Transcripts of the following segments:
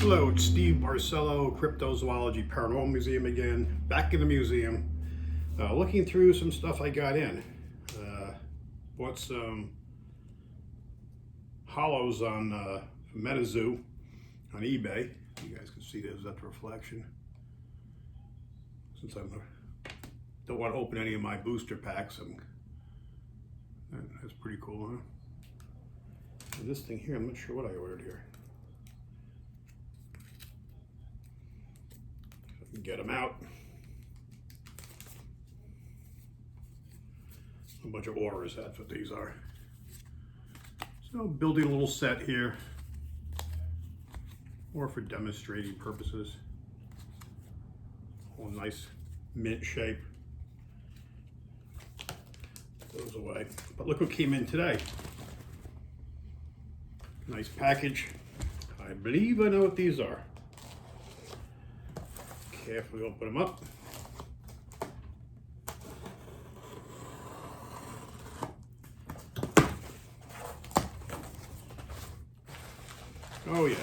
Hello, it's Steve Barcelo, Cryptozoology Paranormal Museum again, back in the museum, looking through some stuff I got in. Bought some hollows on MetaZoo on eBay. You guys can see there's that reflection. Since I don't want to open any of my booster packs, that's pretty cool, huh? And this thing here, I'm not sure what I ordered here. Get them out. A bunch of auras, that's what these are. So building a little set here, or for demonstrating purposes. Oh, nice mint shape. Goes away. But look what came in today. Nice package. I believe I know what these are. Carefully open them up. Oh yeah.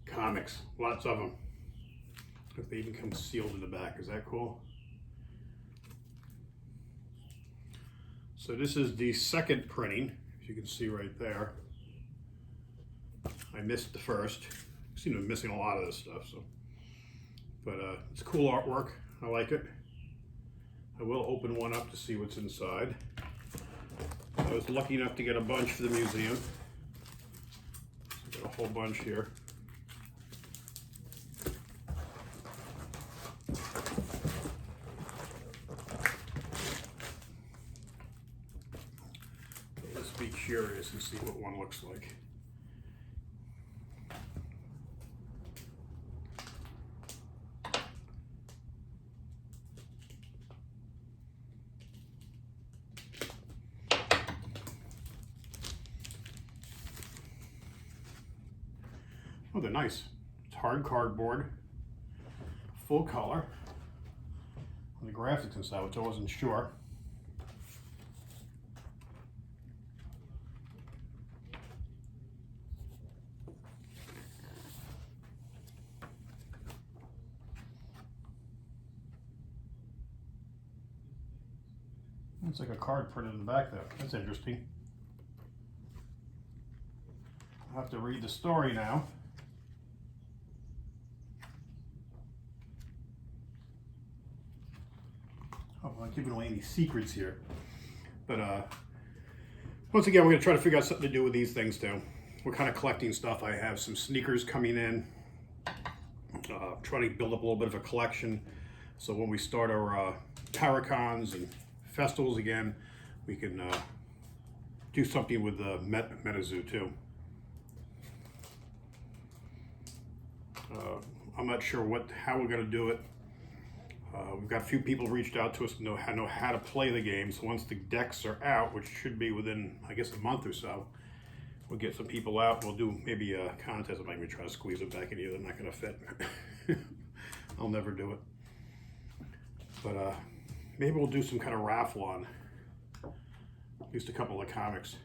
Comics, lots of them. If they even come sealed in the back, is that cool? So this is the second printing, as you can see right there. I missed the first. I seem to be missing a lot of this stuff, so. But it's cool artwork. I like it. I will open one up to see what's inside. I was lucky enough to get a bunch for the museum. Got a whole bunch here. Let's be curious and see what one looks like. Oh, they're nice. It's hard cardboard, full color. On the graphics inside, which I wasn't sure. It's like a card printed in the back there. That's interesting. I'll have to read the story now. I'm not giving away any secrets here, but once again, we're going to try to figure out something to do with these things too. What kind of collecting stuff I have? Some sneakers coming in. Trying to build up a little bit of a collection, so when we start our Paracons and festivals again, we can do something with the MetaZoo too. I'm not sure how we're going to do it. We've got a few people reached out to us to know how to play the game. So once the decks are out, which should be within, I guess, a month or so, we'll get some people out. We'll do maybe a contest. I might even try to squeeze it back in here. They're not going to fit. I'll never do it. But maybe we'll do some kind of raffle on at least a couple of comics.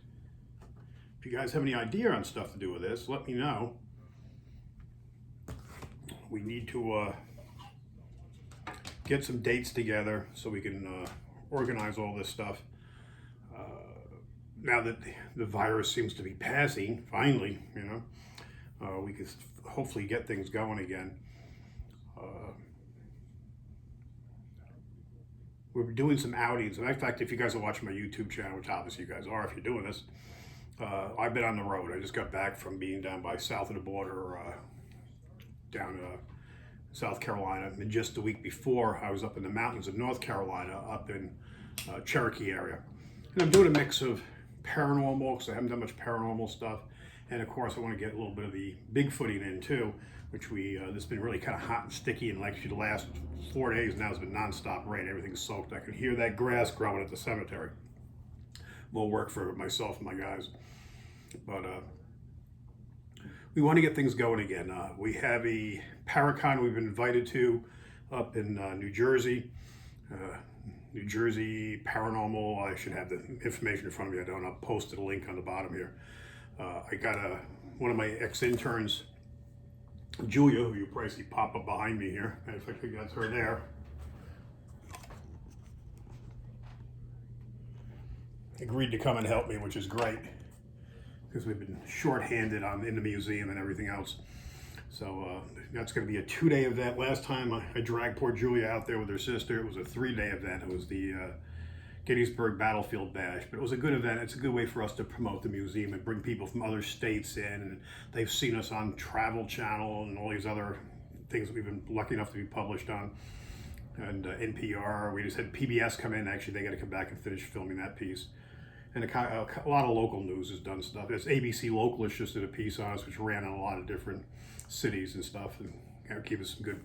If you guys have any idea on stuff to do with this, let me know. We need to get some dates together so we can organize all this stuff. Now that the virus seems to be passing, finally, you know, we can hopefully get things going again. We're doing some outings. In fact, if you guys are watching my YouTube channel, which obviously you guys are if you're doing this, I've been on the road. I just got back from being down by south of the border, down South Carolina, and just the week before I was up in the mountains of North Carolina, up in Cherokee area. And I'm doing a mix of paranormal, because I haven't done much paranormal stuff, and of course I want to get a little bit of the Bigfooting in too, which this has been really kind of hot and sticky, and like the last 4 days now has been nonstop rain. Everything's soaked. I can hear that grass growing at the cemetery. Will work for myself and my guys, but we want to get things going again. We have a Paracon we've been invited to up in New Jersey. New Jersey Paranormal. I should have the information in front of me. I don't. I'll post a link on the bottom here. I got one of my ex-interns, Julia, who you probably see pop up behind me here. In fact, that's her there. Agreed to come and help me, which is great, because we've been short-handed in the museum and everything else. So that's going to be a 2-day event. Last time I dragged poor Julia out there with her sister. It was a 3-day event. It was the Gettysburg Battlefield Bash, but it was a good event. It's a good way for us to promote the museum and bring people from other states in, and they've seen us on Travel Channel and all these other things that we've been lucky enough to be published on, and NPR. We just had PBS come in. Actually, they got to come back and finish filming that piece. And a lot of local news has done stuff. It's ABC Localist just did a piece on us, which ran in a lot of different cities and stuff, and gave us some good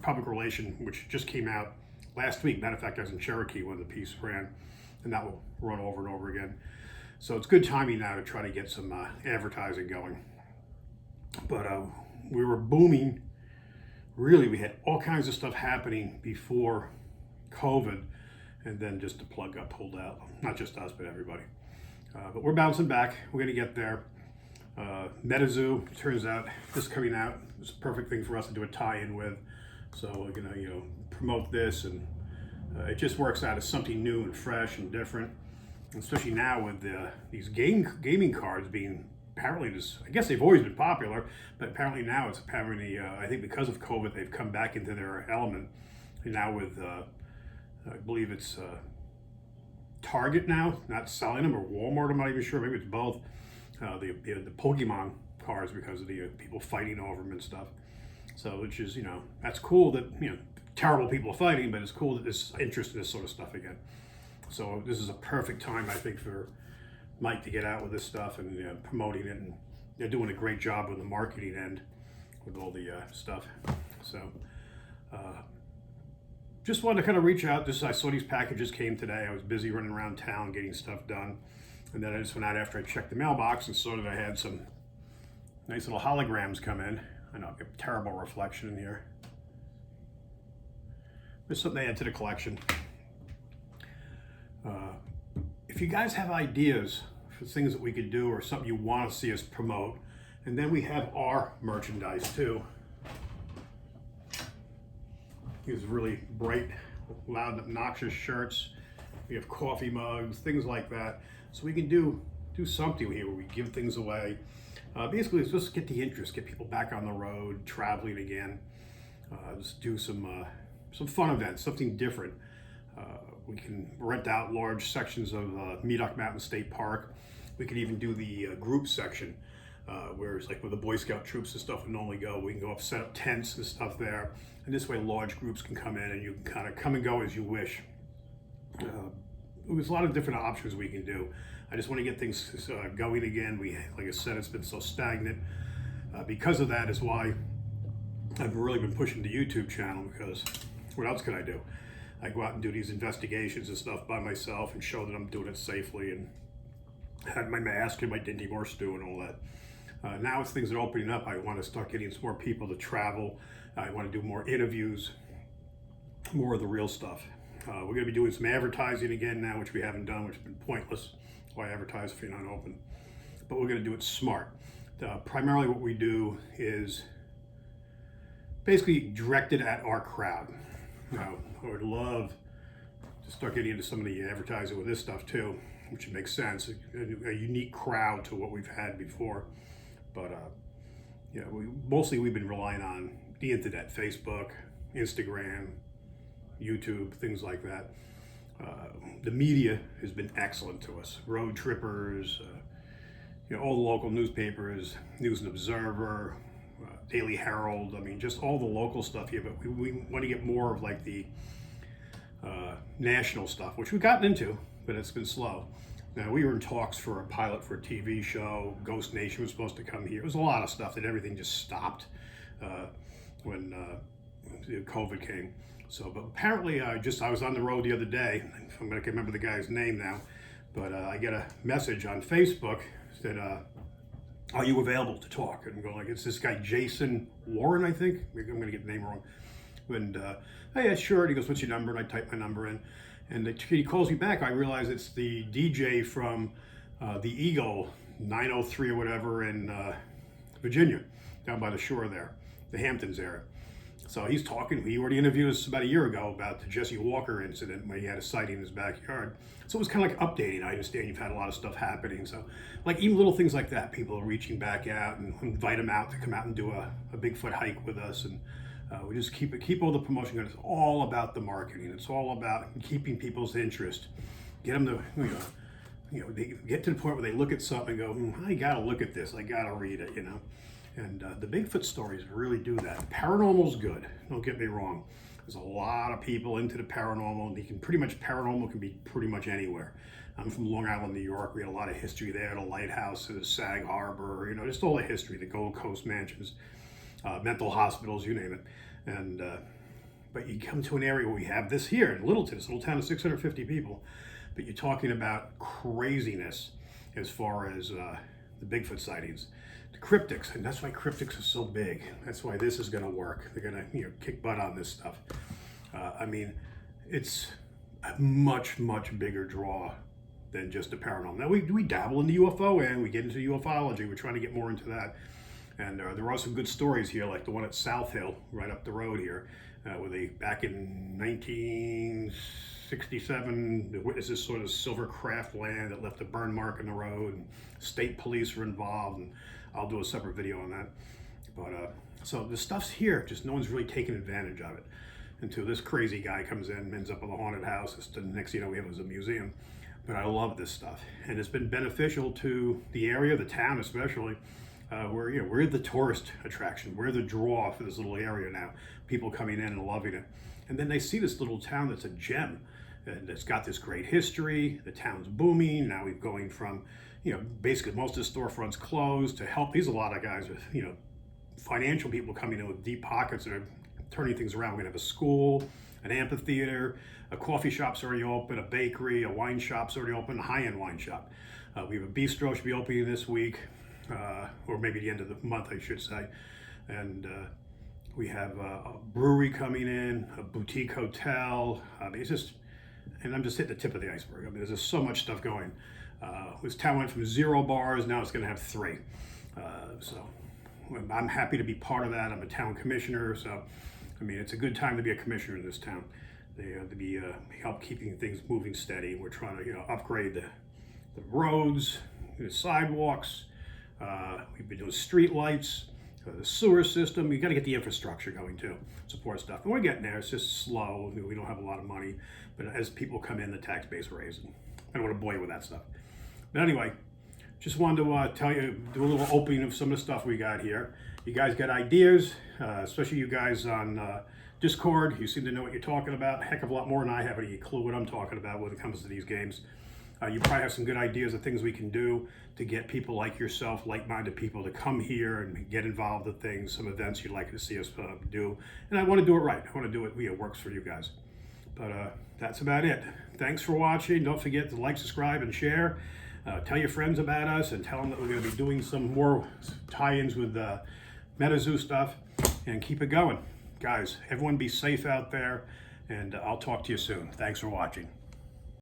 public relation, which just came out last week. Matter of fact, I was in Cherokee when the piece ran, and that will run over and over again. So it's good timing now to try to get some advertising going. But we were booming. Really, we had all kinds of stuff happening before COVID, and then just the plug got pulled out. Not just us, but everybody. But we're bouncing back. We're going to get there. MetaZoo, turns out, this coming out, it's a perfect thing for us to do a tie-in with. So we're going to, promote this, and it just works out as something new and fresh and different. Especially now with these gaming cards being apparently I guess they've always been popular, but apparently now it's apparently, I think because of COVID, they've come back into their element. And now with I believe it's Target now, not selling them, or Walmart, I'm not even sure, maybe it's both, the Pokemon cards, because of the people fighting over them and stuff. So, which is, that's cool that, terrible people are fighting, but it's cool that there's interest in this sort of stuff again. So this is a perfect time, I think, for Mike to get out with this stuff and promoting it, and they're doing a great job with the marketing end with all the stuff. So, just wanted to kind of reach out. I saw these packages came today. I was busy running around town getting stuff done. And then I just went out after I checked the mailbox and saw that I had some nice little holograms come in. I know, a terrible reflection in here. There's something to add to the collection. If you guys have ideas for things that we could do or something you want to see us promote, and then we have our merchandise too. These really bright, loud, obnoxious shirts. We have coffee mugs, things like that. So we can do something here where we give things away. Basically, it's just get the interest, get people back on the road, traveling again. Just do some fun events, something different. We can rent out large sections of Medoc Mountain State Park. We can even do the group section, where it's like with the Boy Scout troops and stuff would normally go. We can go up, set up tents and stuff there. And this way large groups can come in and you can kind of come and go as you wish. There's a lot of different options we can do. I just want to get things going again. Like I said, it's been so stagnant. Because of that is why I've really been pushing the YouTube channel, because what else could I do? I go out and do these investigations and stuff by myself and show that I'm doing it safely, and had my mask and my Dinty Moore stew and all that. Now as things are opening up, I want to start getting some more people to travel. I want to do more interviews, more of the real stuff. We're going to be doing some advertising again now, which we haven't done, which has been pointless. Why advertise if you're not open? But we're going to do it smart. Primarily what we do is basically directed at our crowd. Now, I would love to start getting into some of the advertising with this stuff too, which makes sense. A unique crowd to what we've had before. But yeah, we've been relying on the internet, Facebook, Instagram, YouTube, things like that. The media has been excellent to us. Road Trippers, all the local newspapers, News and Observer, Daily Herald. I mean, just all the local stuff here. But we want to get more of like the national stuff, which we've gotten into, but it's been slow. Now, we were in talks for a pilot for a TV show. Ghost Nation was supposed to come here. It was a lot of stuff that everything just stopped when COVID came. So, but apparently I was on the road the other day. I'm going to remember the guy's name now, but I get a message on Facebook that, are you available to talk? And I'm going like, it's this guy, Jason Warren, I think. I'm going to get the name wrong. And, hey, yeah, sure. And he goes, what's your number? And I type my number in. And he calls me back. I realize it's the DJ from the Eagle 903 or whatever in Virginia, down by the shore there, the Hamptons area. So he's talking, he already interviewed us about a year ago about the Jesse Walker incident when he had a sighting in his backyard. So it was kind of like updating. I understand you've had a lot of stuff happening. So like even little things like that, people are reaching back out and invite them out to come out and do a Bigfoot hike with us. And we just keep all the promotion going. It's all about the marketing. It's all about keeping people's interest. Get them to, they get to the point where they look at something and go, I gotta look at this. I gotta read it, And the Bigfoot stories really do that. Paranormal's good, don't get me wrong. There's a lot of people into the paranormal, and paranormal can be pretty much anywhere. I'm from Long Island, New York. We had a lot of history there, the lighthouses, Sag Harbor, just all the history, the Gold Coast mansions, mental hospitals, you name it. And but you come to an area where we have this here in Littleton, this little town of 650 people, but you're talking about craziness as far as the Bigfoot sightings. Cryptics, and that's why cryptics are so big. That's why this is going to work. They're going to kick butt on this stuff. It's a much bigger draw than just the paranormal. Now we dabble in the UFO and we get into ufology. We're trying to get more into that, and there are some good stories here, like the one at South Hill, right up the road here, where they back in 1967, the witnesses saw this silver craft land that left a burn mark in the road, and state police were involved, and I'll do a separate video on that. But so the stuff's here, just no one's really taking advantage of it until this crazy guy comes in and ends up with a haunted house. The next thing you know, we have is a museum. But I love this stuff, and it's been beneficial to the area, the town especially. We're the tourist attraction. We're the draw for this little area now. People coming in and loving it, and then they see this little town that's a gem, and it's got this great history. The town's booming now. We're going from basically most of the storefronts closed to help. These are a lot of guys with, financial people coming in with deep pockets that are turning things around. We're gonna have a school, an amphitheater, a coffee shop's already open, a bakery, a wine shop's already open, a high-end wine shop. We have a bistro should be opening this week, or maybe the end of the month, I should say. And we have a brewery coming in, a boutique hotel. It's just, and I'm just hitting the tip of the iceberg. There's just so much stuff going. This town went from 0 bars, now it's going to have 3. So I'm happy to be part of that. I'm a town commissioner, so it's a good time to be a commissioner in this town. They to be help keeping things moving steady. We're trying to upgrade the roads, the sidewalks. We've been doing street lights, the sewer system. We got to get the infrastructure going too, support stuff. And we're getting there. It's just slow. We don't have a lot of money, but as people come in, the tax base raises. I don't want to bore you with that stuff. But anyway, just wanted to tell you, do a little opening of some of the stuff we got here. You guys got ideas, especially you guys on Discord. You seem to know what you're talking about. A heck of a lot more than I have any clue what I'm talking about when it comes to these games. You probably have some good ideas of things we can do to get people like yourself, like-minded people, to come here and get involved with things, some events you'd like to see us do. And I want to do it right. I want to do it it works for you guys. But that's about it. Thanks for watching. Don't forget to like, subscribe, and share. Tell your friends about us and tell them that we're going to be doing some more tie-ins with MetaZoo stuff, and keep it going. Guys, everyone be safe out there, and I'll talk to you soon. Thanks for watching.